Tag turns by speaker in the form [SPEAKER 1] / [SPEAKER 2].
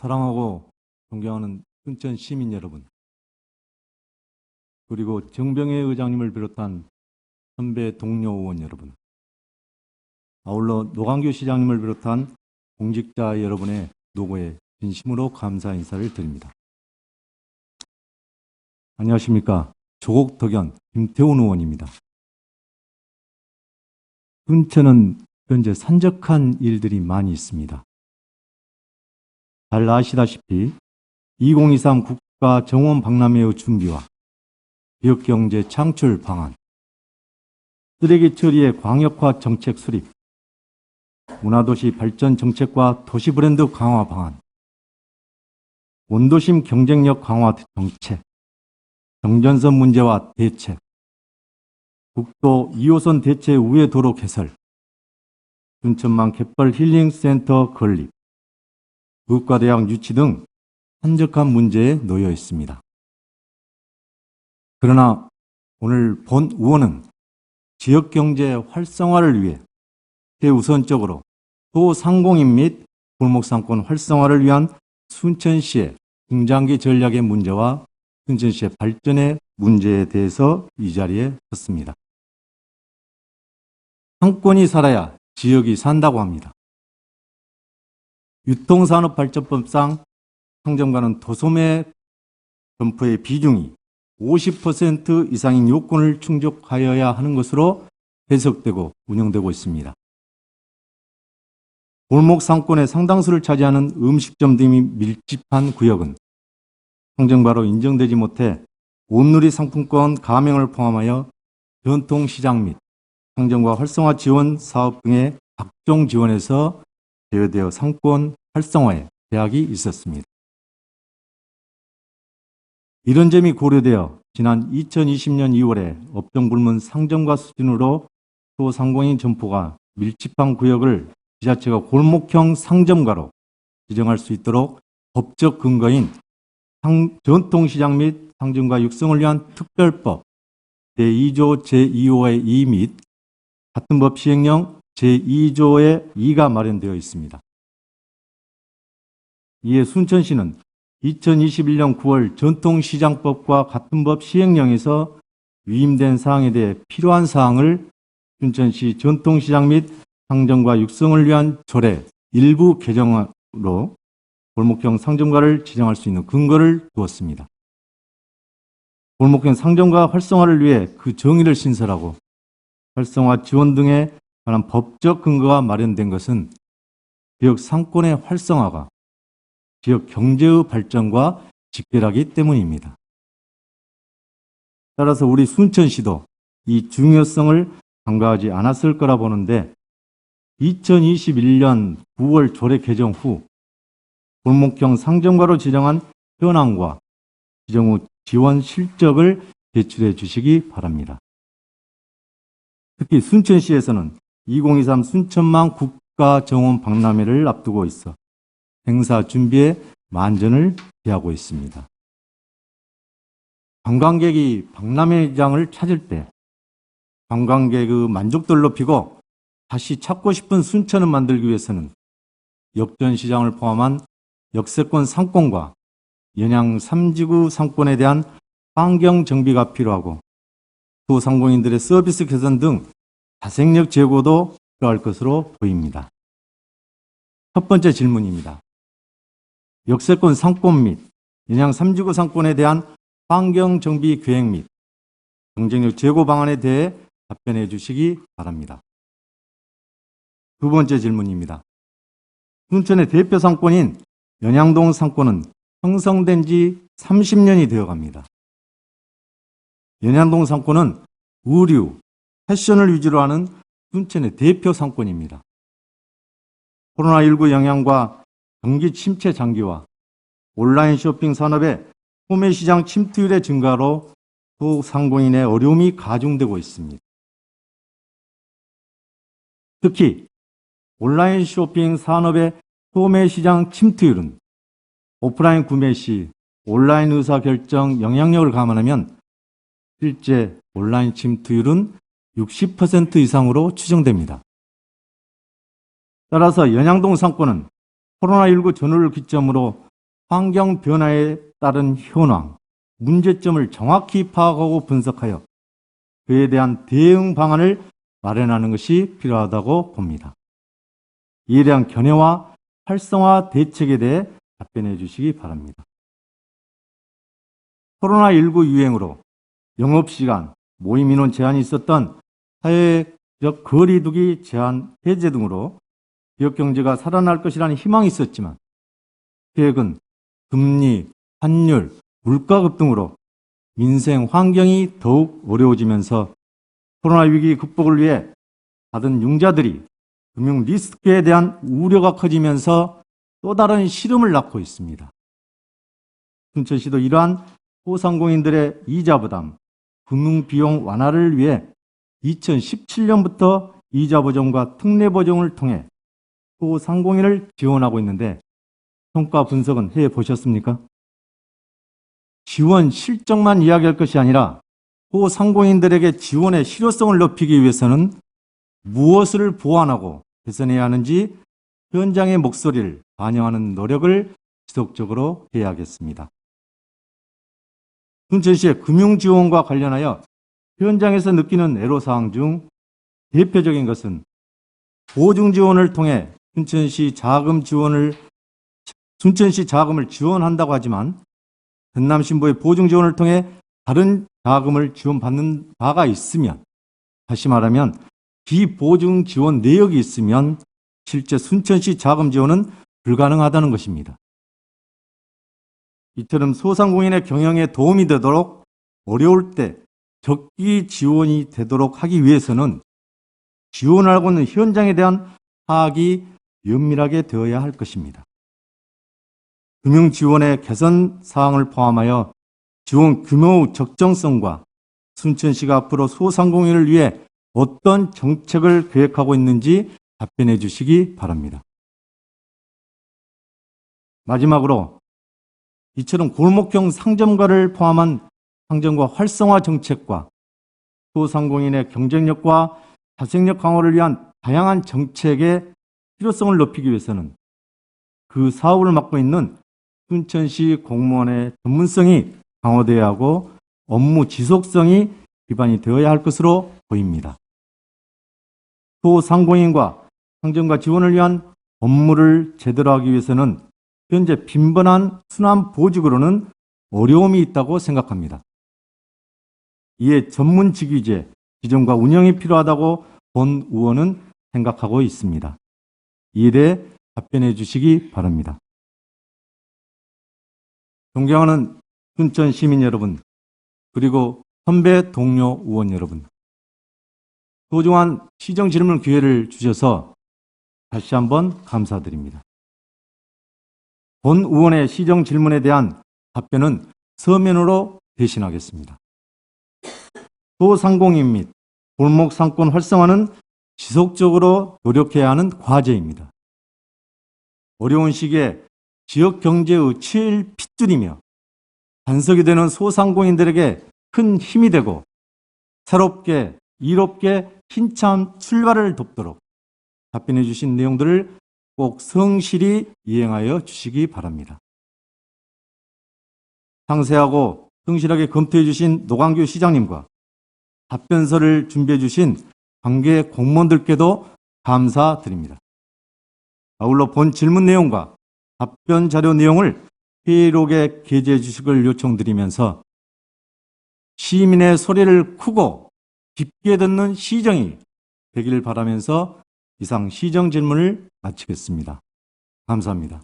[SPEAKER 1] 사랑하고 존경하는 순천 시민 여러분, 그리고 정병혜 의장님을 비롯한 선배 동료 의원 여러분, 아울러 노광규 시장님을 비롯한 공직자 여러분의 노고에 진심으로 감사 인사를 드립니다. 안녕하십니까. 조국 덕연 김태훈 의원입니다. 순천은 현재 산적한 일들이 많이 있습니다. 잘 아시다시피 2023 국가 정원 박람회의 준비와 지역경제 창출 방안, 쓰레기 처리의 광역화 정책 수립, 문화도시 발전 정책과 도시 브랜드 강화 방안, 원도심 경쟁력 강화 정책, 정전선 문제와 대책, 국도 2호선 대체 우회 도로 개설, 순천만 갯벌 힐링센터 건립, 의과대학 유치 등 산적한 문제에 놓여 있습니다. 그러나 오늘 본 의원은 지역경제 활성화를 위해 최우선적으로 소상공인 및 골목상권 활성화를 위한 순천시의 중장기 전략의 문제와 순천시의 발전의 문제에 대해서 이 자리에 섰습니다. 상권이 살아야 지역이 산다고 합니다. 유통산업발전법상 상점가는 도소매 점포의 비중이 50% 이상인 요건을 충족하여야 하는 것으로 해석되고 운영되고 있습니다. 골목 상권의 상당수를 차지하는 음식점 등이 밀집한 구역은 상점가로 인정되지 못해 온누리 상품권 가맹을 포함하여 전통시장 및 상점가 활성화 지원 사업 등의 각종 지원에서 제외되어 상권 활성화에 제약이 있었습니다. 이런 점이 고려되어 지난 2020년 2월에 업종불문 상점가 수준으로 소상공인 점포가 밀집한 구역을 지자체가 골목형 상점가로 지정할 수 있도록 법적 근거인 전통시장 및 상점가 육성을 위한 특별법 제2조 제2호의 2 및 같은 법 시행령 제2조의 2가 마련되어 있습니다. 이에 순천시는 2021년 9월 전통시장법과 같은 법 시행령에서 위임된 사항에 대해 필요한 사항을 순천시 전통시장 및 상점가 육성을 위한 조례 일부 개정으로 골목형 상점가를 지정할 수 있는 근거를 두었습니다. 골목형 상점가 활성화를 위해 그 정의를 신설하고 활성화 지원 등에 관한 법적 근거가 마련된 것은 지역 상권의 활성화가 지역 경제의 발전과 직결하기 때문입니다. 따라서 우리 순천시도 이 중요성을 간과하지 않았을 거라 보는데 2021년 9월 조례 개정 후 골목형 상점가로 지정한 현황과 지정 후 지원 실적을 제출해 주시기 바랍니다. 특히 순천시에서는 2023 순천만 국가정원 박람회를 앞두고 있어 행사 준비에 만전을 기하고 있습니다. 관광객이 박람회장을 찾을 때 관광객의 만족도를 높이고 다시 찾고 싶은 순천을 만들기 위해서는 역전시장을 포함한 역세권 상권과 연양 3지구 상권에 대한 환경 정비가 필요하고 소상공인들의 서비스 개선 등 자생력 제고도 필요할 것으로 보입니다. 첫 번째 질문입니다. 역세권 상권 및 연양 3지구 상권에 대한 환경 정비 계획 및 경쟁력 제고 방안에 대해 답변해 주시기 바랍니다. 두 번째 질문입니다. 순천의 대표 상권인 연양동 상권은 형성된 지 30년이 되어갑니다. 연양동 상권은 의류, 패션을 위주로 하는 순천의 대표 상권입니다. 코로나19 영향과 경기 침체 장기와 온라인 쇼핑 산업의 소매 시장 침투율의 증가로 소상공인의 어려움이 가중되고 있습니다. 특히 온라인 쇼핑 산업의 소매 시장 침투율은 오프라인 구매 시 온라인 의사결정 영향력을 감안하면 실제 온라인 침투율은 60% 이상으로 추정됩니다. 따라서 연양동 상권은 코로나19 전후를 기점으로 환경 변화에 따른 현황, 문제점을 정확히 파악하고 분석하여 그에 대한 대응 방안을 마련하는 것이 필요하다고 봅니다. 이에 대한 견해와 활성화 대책에 대해 답변해 주시기 바랍니다. 코로나19 유행으로 영업시간, 모임 인원 제한이 있었던 사회적 거리두기 제한 해제 등으로 지역 경제가 살아날 것이라는 희망이 있었지만 최근 금리, 환율, 물가 급등으로 민생 환경이 더욱 어려워지면서 코로나 위기 극복을 위해 받은 융자들이 금융 리스크에 대한 우려가 커지면서 또 다른 시름을 낳고 있습니다. 순천시도 이러한 소상공인들의 이자 부담, 금융 비용 완화를 위해 2017년부터 이자 보정과 특례 보정을 통해 소상공인을 지원하고 있는데 성과 분석은 해보셨습니까? 지원 실적만 이야기할 것이 아니라 소상공인들에게 지원의 실효성을 높이기 위해서는 무엇을 보완하고 개선해야 하는지 현장의 목소리를 반영하는 노력을 지속적으로 해야겠습니다. 순천시의 금융지원과 관련하여 현장에서 느끼는 애로사항 중 대표적인 것은 보증지원을 통해 순천시 자금을 지원한다고 하지만 전남신보의 보증지원을 통해 다른 자금을 지원받는 바가 있으면, 다시 말하면 비보증 지원 내역이 있으면 실제 순천시 자금 지원은 불가능하다는 것입니다. 이처럼 소상공인의 경영에 도움이 되도록 어려울 때 적기 지원이 되도록 하기 위해서는 지원을 하고 있는 현장에 대한 파악이 면밀하게 되어야 할 것입니다. 금융지원의 개선 사항을 포함하여 지원 규모 적정성과 순천시가 앞으로 소상공인을 위해 어떤 정책을 계획하고 있는지 답변해 주시기 바랍니다. 마지막으로 이처럼 골목형 상점가를 포함한 상점가 활성화 정책과 소상공인의 경쟁력과 자생력 강화를 위한 다양한 정책의 필요성을 높이기 위해서는 그 사업을 맡고 있는 순천시 공무원의 전문성이 강화되어야 하고 업무 지속성이 기반이 되어야 할 것으로 보입니다. 소상공인과 상점가 지원을 위한 업무를 제대로 하기 위해서는 현재 빈번한 순환 보직으로는 어려움이 있다고 생각합니다. 이에 전문 직위제 지정과 운영이 필요하다고 본 의원은 생각하고 있습니다. 이에 대해 답변해 주시기 바랍니다. 존경하는 순천 시민 여러분, 그리고 선배 동료 의원 여러분, 소중한 시정 질문 기회를 주셔서 다시 한번 감사드립니다. 본 의원의 시정 질문에 대한 답변은 서면으로 대신하겠습니다. 소상공인 및 골목 상권 활성화는 지속적으로 노력해야 하는 과제입니다. 어려운 시기에 지역 경제의 제일 핏줄이며 반석이 되는 소상공인들에게 큰 힘이 되고 새롭게 이롭게 힘찬 출발을 돕도록 답변해 주신 내용들을 꼭 성실히 이행하여 주시기 바랍니다. 상세하고 성실하게 검토해 주신 노광규 시장님과 답변서를 준비해 주신 관계 공무원들께도 감사드립니다. 아울러 본 질문 내용과 답변 자료 내용을 회의록에 게재해 주시길 요청드리면서 시민의 소리를 크고 깊게 듣는 시정이 되길 바라면서 이상 시정 질문을 마치겠습니다. 감사합니다.